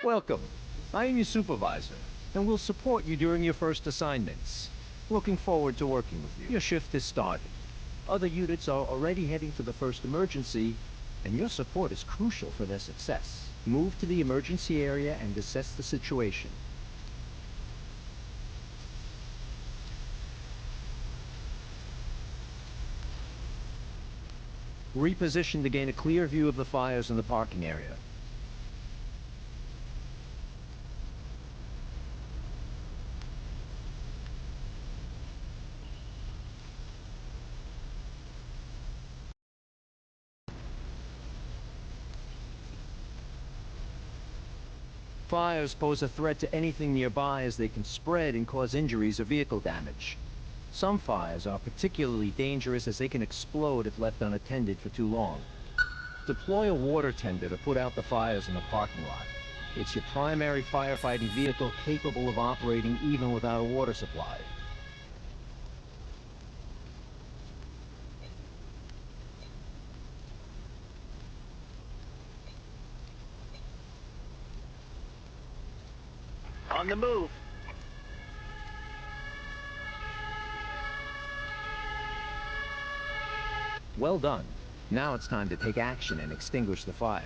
Welcome. I am your supervisor, and will support you during your first assignments. Looking forward to working with you. Your shift has started. Other units are already heading for the first emergency, and your support is crucial for their success. Move to the emergency area and assess the situation. Reposition to gain a clear view of the fires in the parking area. Fires pose a threat to anything nearby as they can spread and cause injuries or vehicle damage. Some fires are particularly dangerous as they can explode if left unattended for too long. Deploy a water tender to put out the fires in the parking lot. It's your primary firefighting vehicle capable of operating even without a water supply. On the move. Well done. Now it's time to take action and extinguish the fire.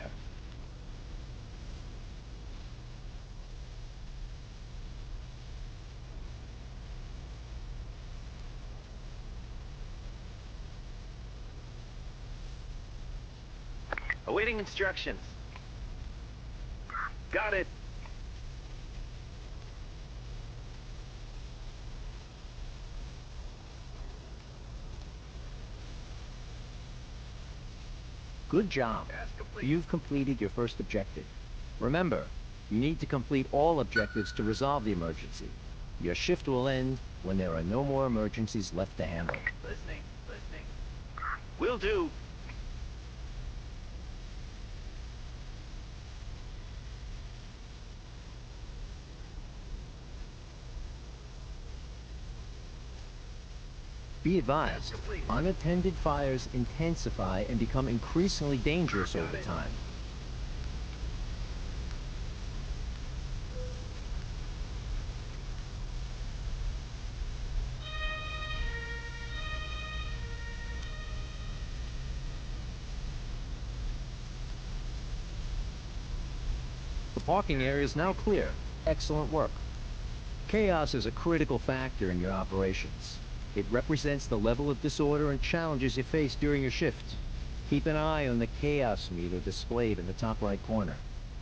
Awaiting instructions. Got it. Good job. Task complete. You've completed your first objective. Remember, you need to complete all objectives to resolve the emergency. Your shift will end when there are no more emergencies left to handle. Listening, listening. Will do. Be advised, Task complete. unattended fires intensify and become increasingly dangerous over time. The parking area is now clear. Excellent work. Chaos is a critical factor in your operations. It represents the level of disorder and challenges you face during your shift. Keep an eye on the chaos meter displayed in the top right corner.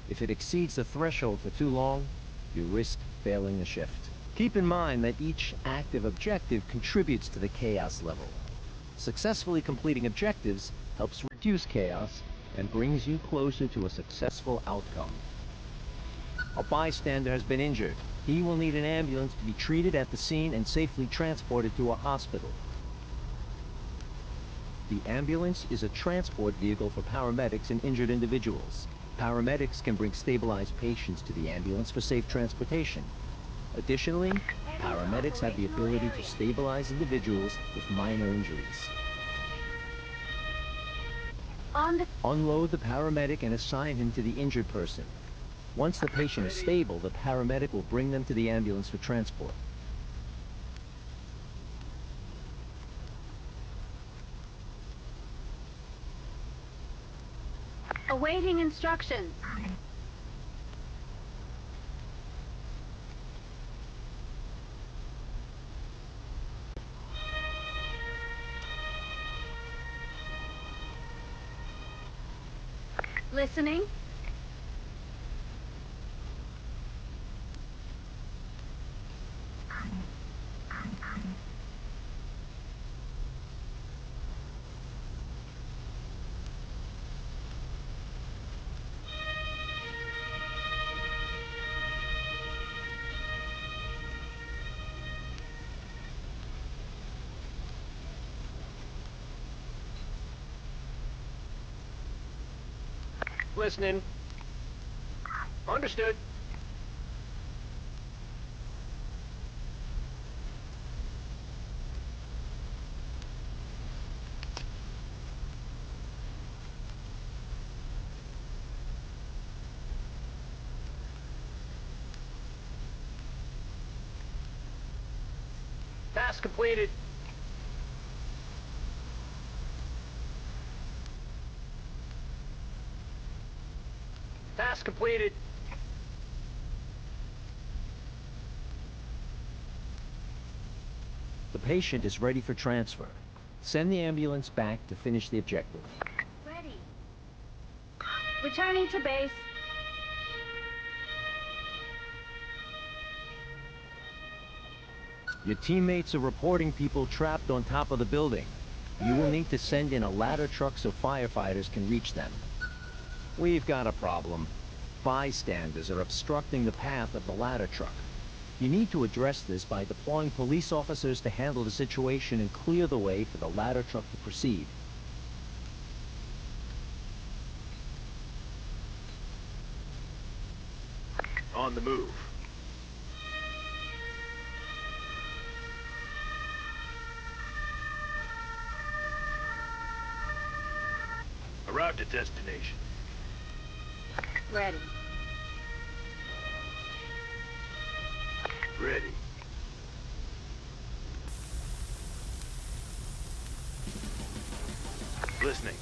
If it exceeds the threshold for too long, you risk failing the shift. Keep in mind that each active objective contributes to the chaos level. Successfully completing objectives helps reduce chaos and brings you closer to a successful outcome. A bystander has been injured. He will need an ambulance to be treated at the scene and safely transported to a hospital. The ambulance is a transport vehicle for paramedics and injured individuals. Paramedics can bring stabilized patients to the ambulance for safe transportation. Additionally, paramedics have the ability to stabilize individuals with minor injuries. Unload the paramedic and assign him to the injured person. Once the patient is stable, the paramedic will bring them to the ambulance for transport. Awaiting instructions. Listening. Listening. Understood. Task completed. Task completed. The patient is ready for transfer. Send the ambulance back to finish the objective. Ready. Returning to base. Your teammates are reporting people trapped on top of the building. You will need to send in a ladder truck so firefighters can reach them. We've got a problem. Bystanders are obstructing the path of the ladder truck. You need to address this by deploying police officers to handle the situation and clear the way for the ladder truck to proceed. On the move. Arrived at destination. Ready. Ready. Listening.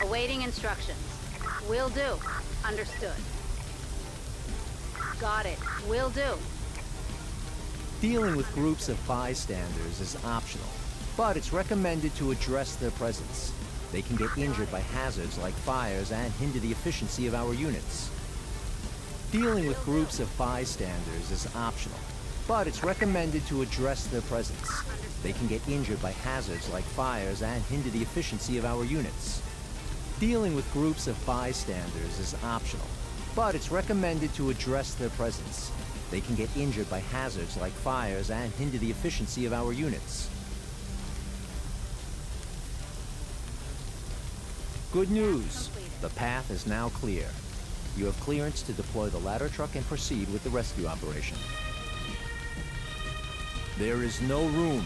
Awaiting instructions. Will do. Understood. Got it. Will do. Dealing with groups of bystanders is optional, but it's recommended to address their presence. They can get injured by hazards like fires and hinder the efficiency of our units. Dealing with groups of bystanders is optional, but it's recommended to address their presence. They can get injured by hazards like fires and hinder the efficiency of our units. Dealing with groups of bystanders is optional, but it's recommended to address their presence. They can get injured by hazards like fires and hinder the efficiency of our units. Good news! The path is now clear. You have clearance to deploy the ladder truck and proceed with the rescue operation. There is no room.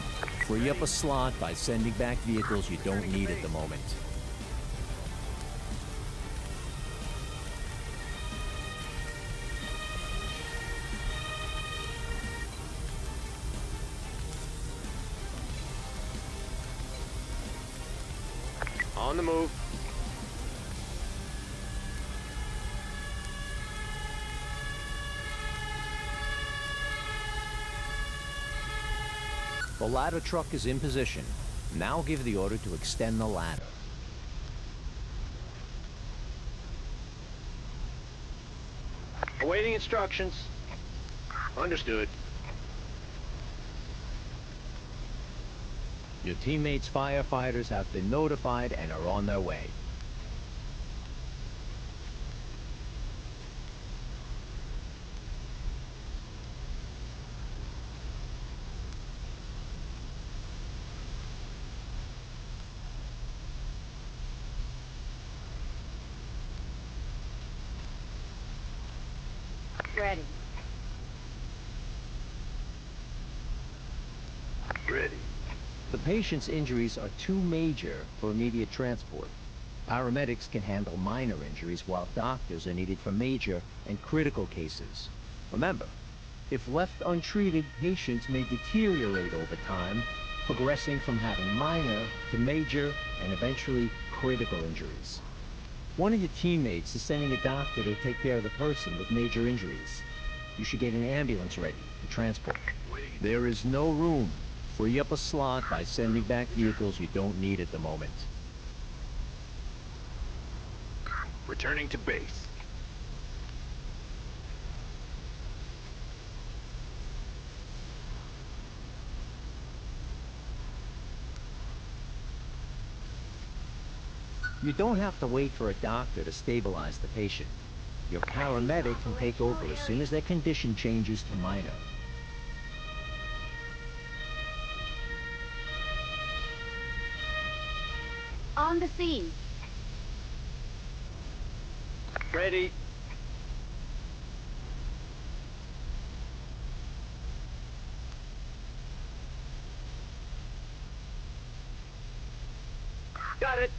Free up a slot by sending back vehicles you don't need at the moment. On the move. The ladder truck is in position. Now give the order to extend the ladder. Awaiting instructions. Understood. Your teammates' firefighters have been notified and are on their way. Ready. Ready. The patient's injuries are too major for immediate transport. Paramedics can handle minor injuries while doctors are needed for major and critical cases. Remember, if left untreated, patients may deteriorate over time, progressing from having minor to major and eventually critical injuries. One of your teammates is sending a doctor to take care of the person with major injuries. You should get an ambulance ready for transport. There is no room. Free up a slot by sending back vehicles you don't need at the moment. Returning to base. You don't have to wait for a doctor to stabilize the patient. Your paramedic can take over as soon as their condition changes to minor. On the scene. Ready. Got it.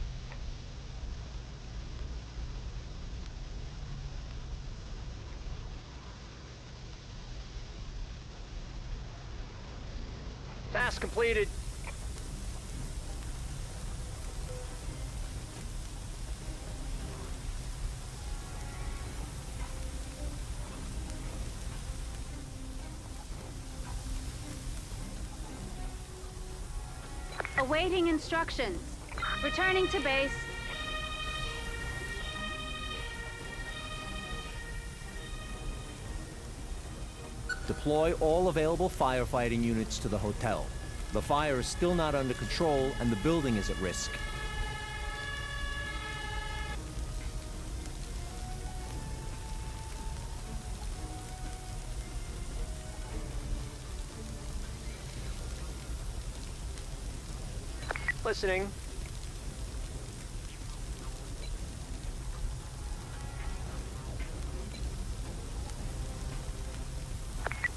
Task completed. Awaiting instructions. Returning to base. Deploy all available firefighting units to the hotel. The fire is still not under control and the building is at risk. Listening.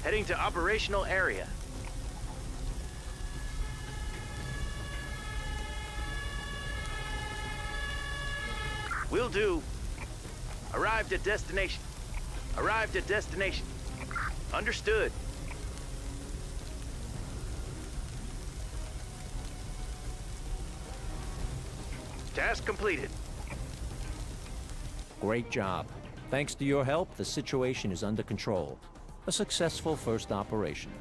Heading to operational area. Will do. Arrived at destination. Arrived at destination. Understood. Task completed. Great job. Thanks to your help, the situation is under control. A successful first operation.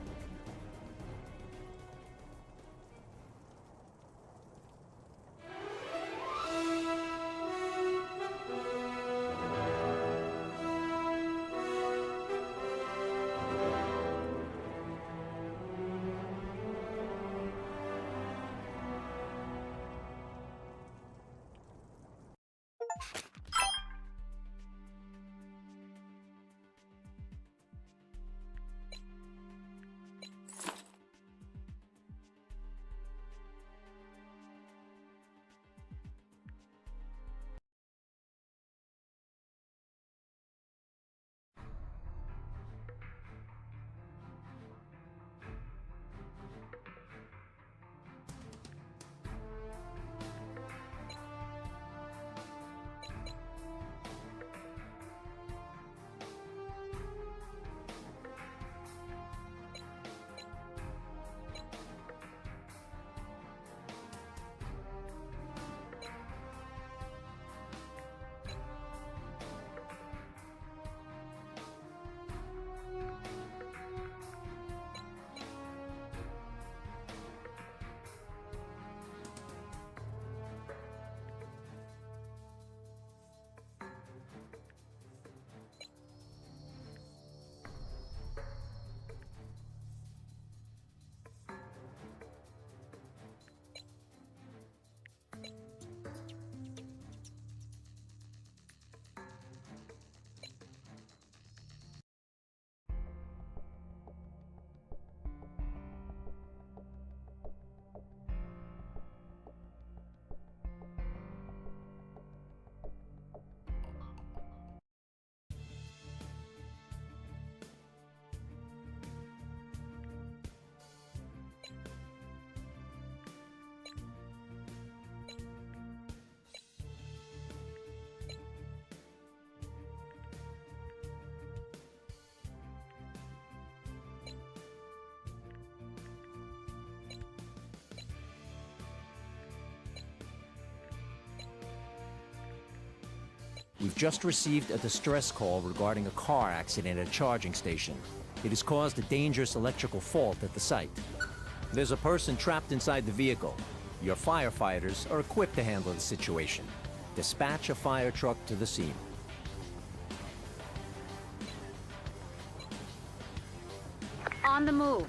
We've just received a distress call regarding a car accident at a charging station. It has caused a dangerous electrical fault at the site. There's a person trapped inside the vehicle. Your firefighters are equipped to handle the situation. Dispatch a fire truck to the scene. On the move.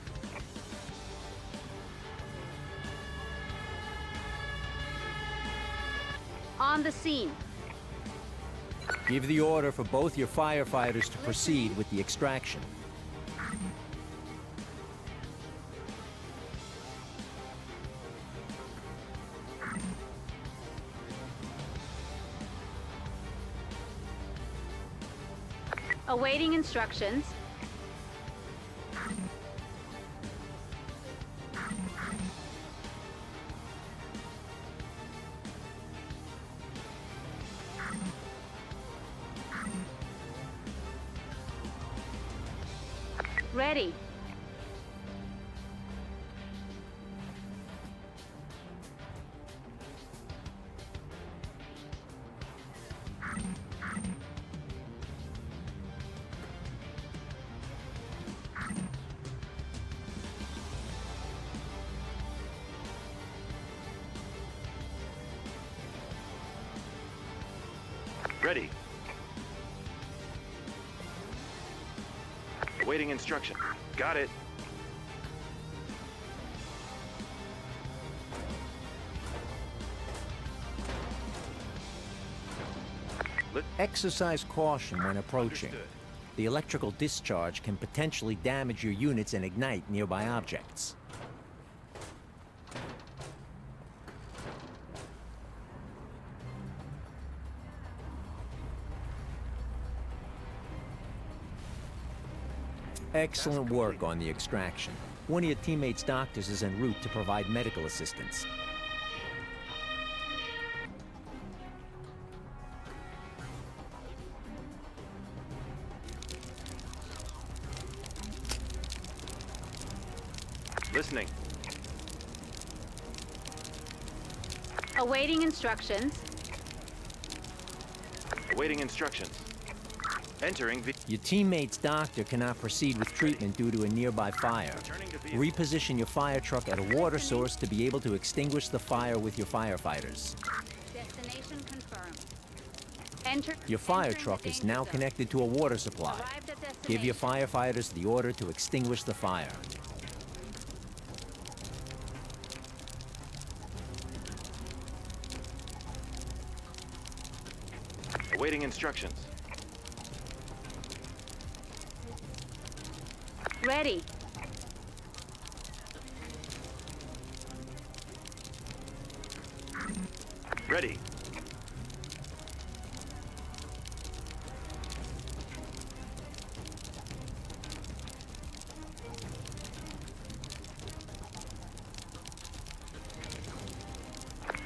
On the scene. Give the order for both your firefighters to proceed with the extraction. Awaiting instructions. Ready. Ready. Awaiting instruction. Got it. Exercise caution when approaching. Understood. The electrical discharge can potentially damage your units and ignite nearby objects. Excellent work on the extraction. One of your teammates' doctors is en route to provide medical assistance. Listening. Awaiting instructions. Awaiting instructions. Entering the... Your teammate's doctor cannot proceed with treatment due to a nearby fire. Returning to vehicle. Reposition your fire truck at a water source to be able to extinguish the fire with your firefighters. Destination confirmed. Enter. Your fire entering truck the is danger now zone. connected to a water supply. Arrived at Give your destination. firefighters the order to extinguish the fire. Awaiting instructions. Ready. Ready.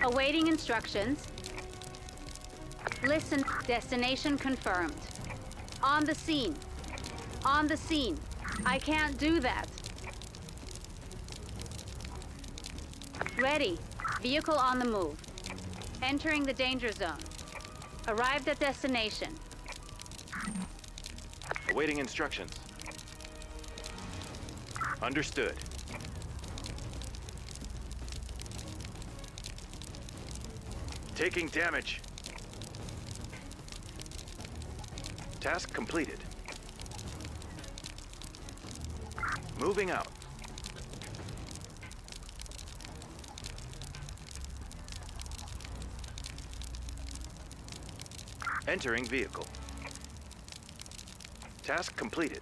Awaiting instructions. Listen. Destination confirmed. On the scene. On the scene. I can't do that. Ready. Vehicle on the move. Entering the danger zone. Arrived at destination. Awaiting instructions. Understood. Taking damage. Task completed. Moving out. Entering vehicle. Task completed.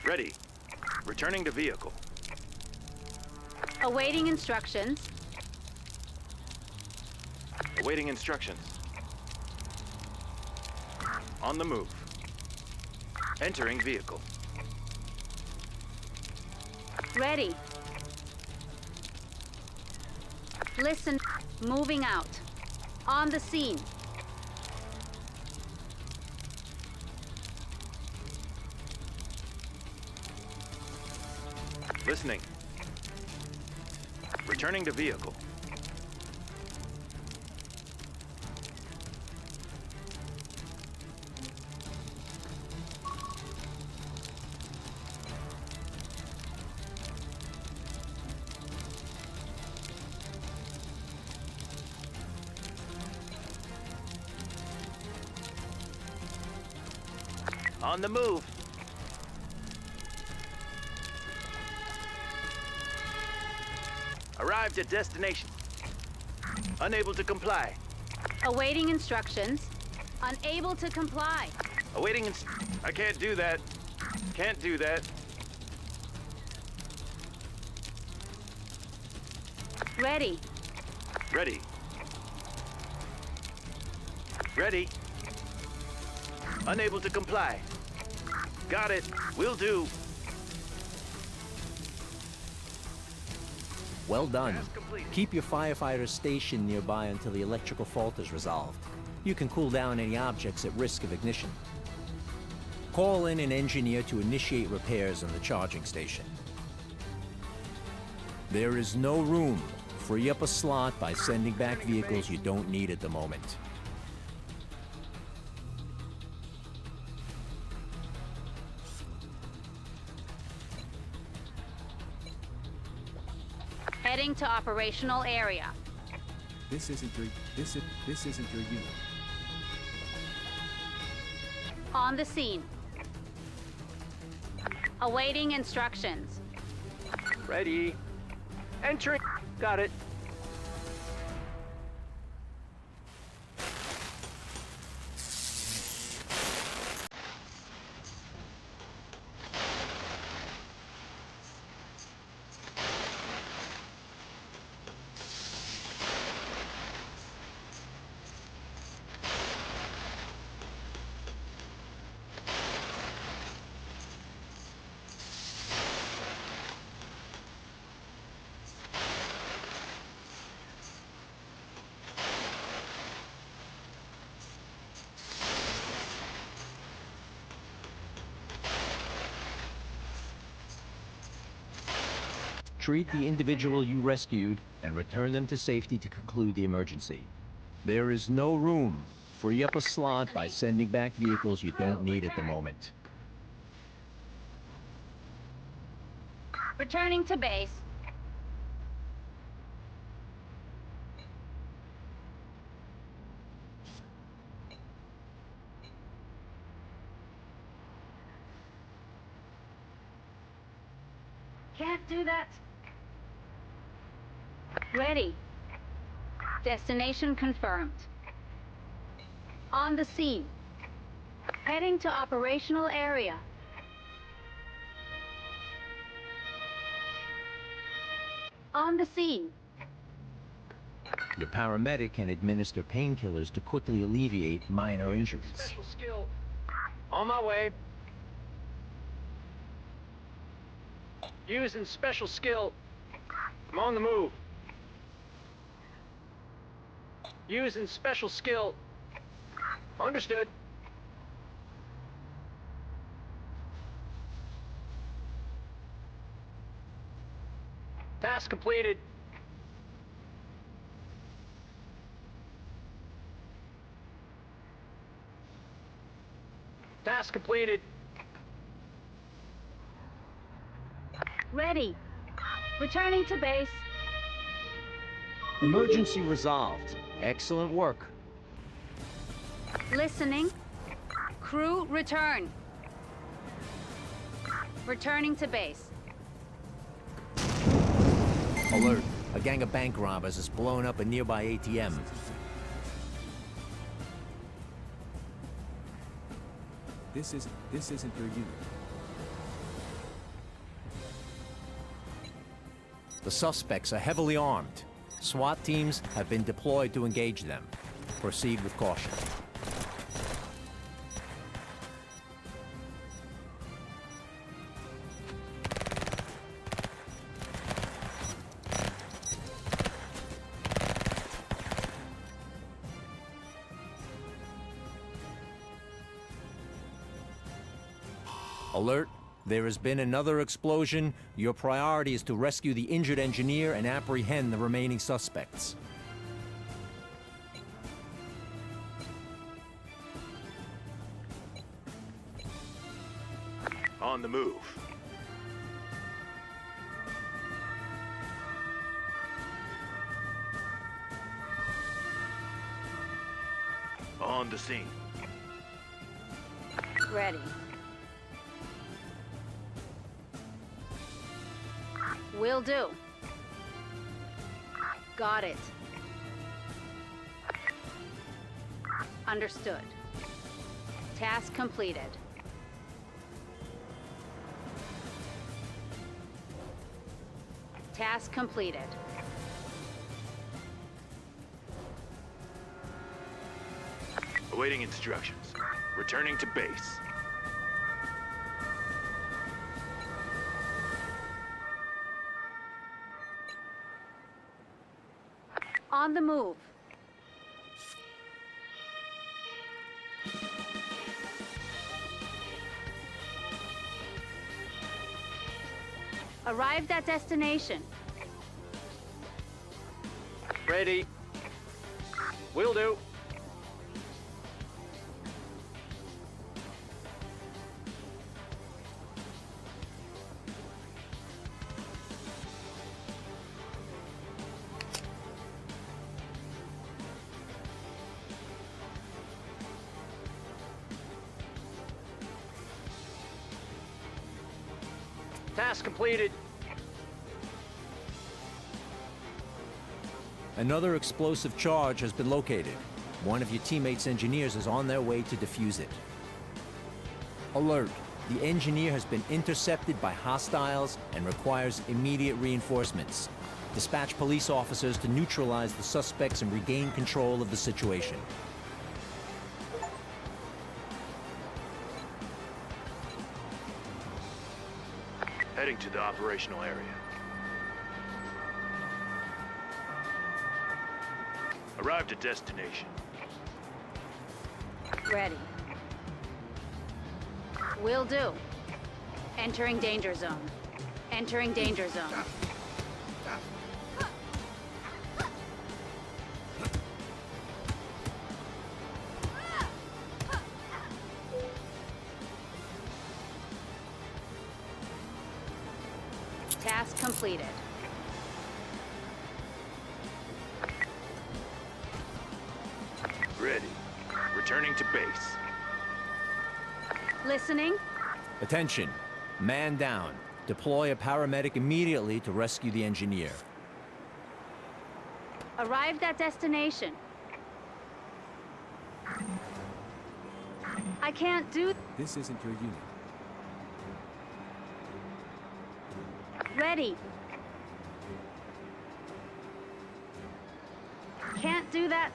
Ready. Returning to vehicle. Awaiting instructions. Awaiting instructions. On the move. Entering vehicle. Ready. Listen. Moving out. On the scene. Listening. Returning to vehicle. On the move. Arrived at destination. Unable to comply. Awaiting instructions. Unable to comply. Awaiting I can't do that. Can't do that. Ready. Ready. Ready. Unable to comply. Got it. Will do. Well done. Task completed. Keep your firefighters stationed nearby until the electrical fault is resolved. You can cool down any objects at risk of ignition. Call in an engineer to initiate repairs on the charging station. There is no room. Free up a slot by sending back vehicles you don't need at the moment. Heading to operational area. This isn't your unit. On the scene. Awaiting instructions. Ready. Entering. Got it. Treat the individual you rescued and return them to safety to conclude the emergency. There is no room. Free up a slot by sending back vehicles you don't need at the moment. Returning to base. Can't do that. Ready. Destination confirmed. On the scene. Heading to operational area. On the scene. Your paramedic can administer painkillers to quickly alleviate minor injuries. Special skill. On my way. Using special skill. I'm on the move. Using special skill. Understood. Task completed. Task completed. Ready. Returning to base. Emergency resolved. Excellent work. Listening. Crew return. Returning to base. Alert. A gang of bank robbers has blown up a nearby ATM. This isn't your unit. The suspects are heavily armed. SWAT teams have been deployed to engage them. Proceed with caution. Alert. There has been another explosion. Your priority is to rescue the injured engineer and apprehend the remaining suspects. On the move. On the scene. Ready. Will do. Got it. Understood. Task completed. Task completed. Awaiting instructions. Returning to base. On the move. Arrived at destination. Ready. Will do. Task completed. Another explosive charge has been located. One of your teammates' engineers is on their way to defuse it. Alert! The engineer has been intercepted by hostiles and requires immediate reinforcements. Dispatch police officers to neutralize the suspects and regain control of the situation. Heading to the operational area. Arrived at destination. Ready. Will do. Entering danger zone. Entering danger zone. Task completed. Ready. Returning to base. Listening. Attention! Man down. Deploy a paramedic immediately to rescue the engineer. Arrived at destination. I can't do... This isn't your unit. Ready. Can't do that.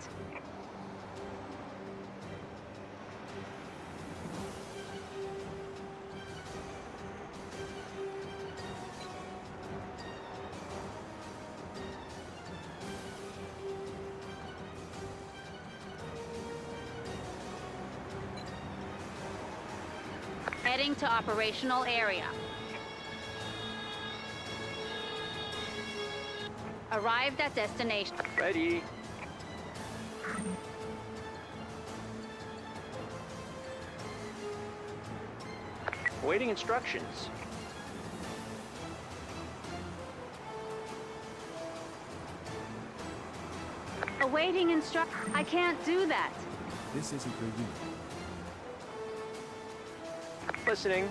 Heading to operational area. Arrived at destination. Ready. Awaiting instructions. Awaiting I can't do that. This isn't your unit. Listening.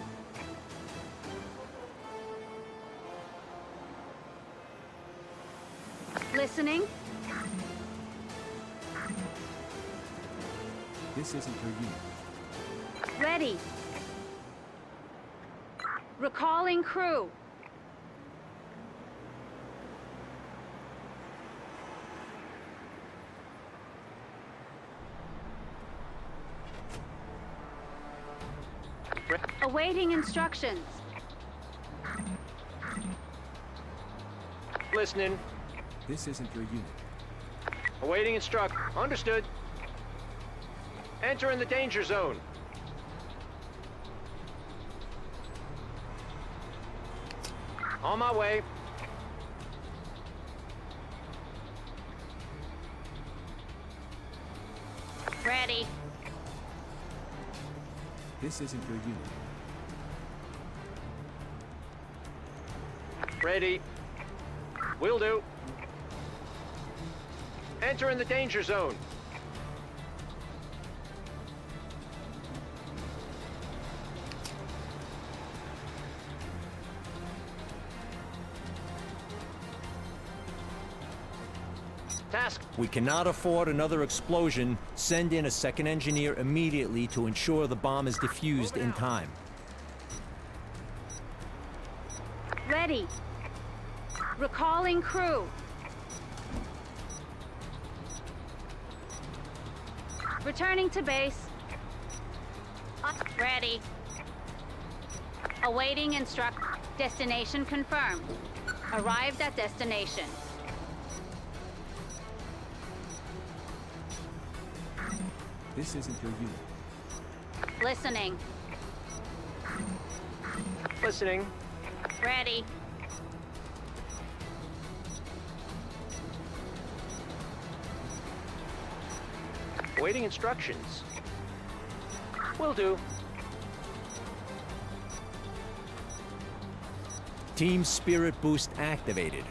Listening. This isn't your unit. Ready. Recalling crew. Awaiting instructions. Listening. This isn't your unit. Awaiting instruct. Understood. Enter in the danger zone. On my way. Ready. This isn't your unit. Ready. Will do. Enter in the danger zone. Task. We cannot afford another explosion. Send in a second engineer immediately to ensure the bomb is defused in time. Ready. Recalling crew. Returning to base. Ready. Awaiting destination confirmed. Arrived at destination. This isn't your unit. Listening. Listening. Ready. Waiting instructions. Will do. Team Spirit Boost activated.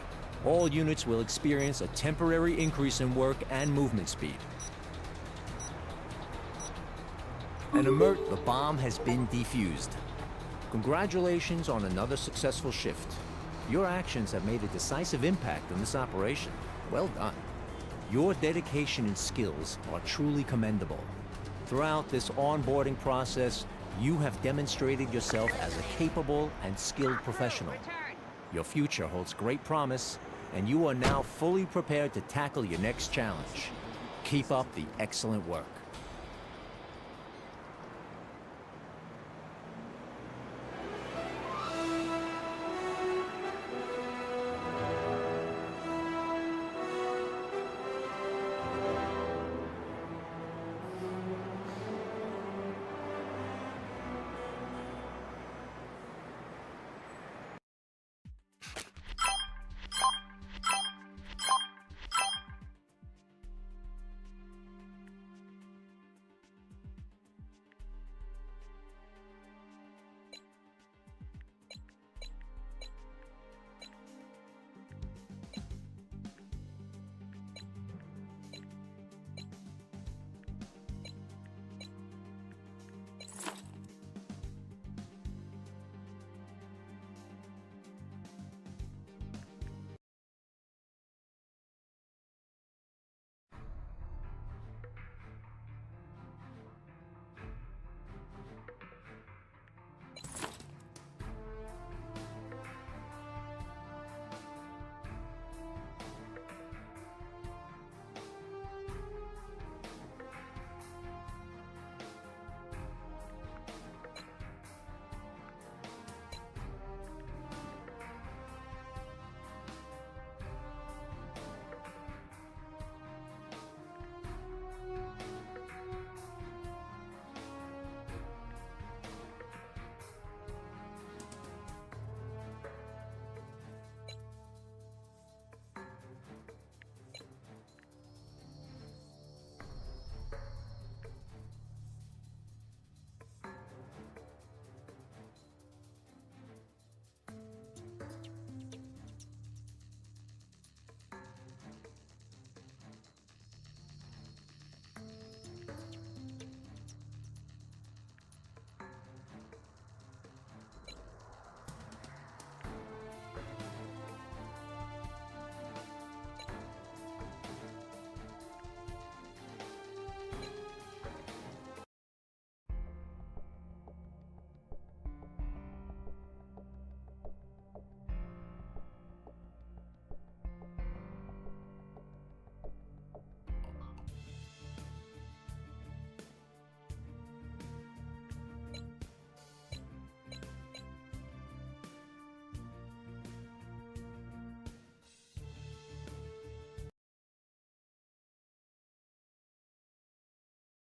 All units will experience a temporary increase in work and movement speed. And alert, the bomb has been defused. Congratulations on another successful shift. Your actions have made a decisive impact on this operation. Well done. Your dedication and skills are truly commendable. Throughout this onboarding process, you have demonstrated yourself as a capable and skilled professional. Return. Your future holds great promise, and you are now fully prepared to tackle your next challenge. Keep up the excellent work.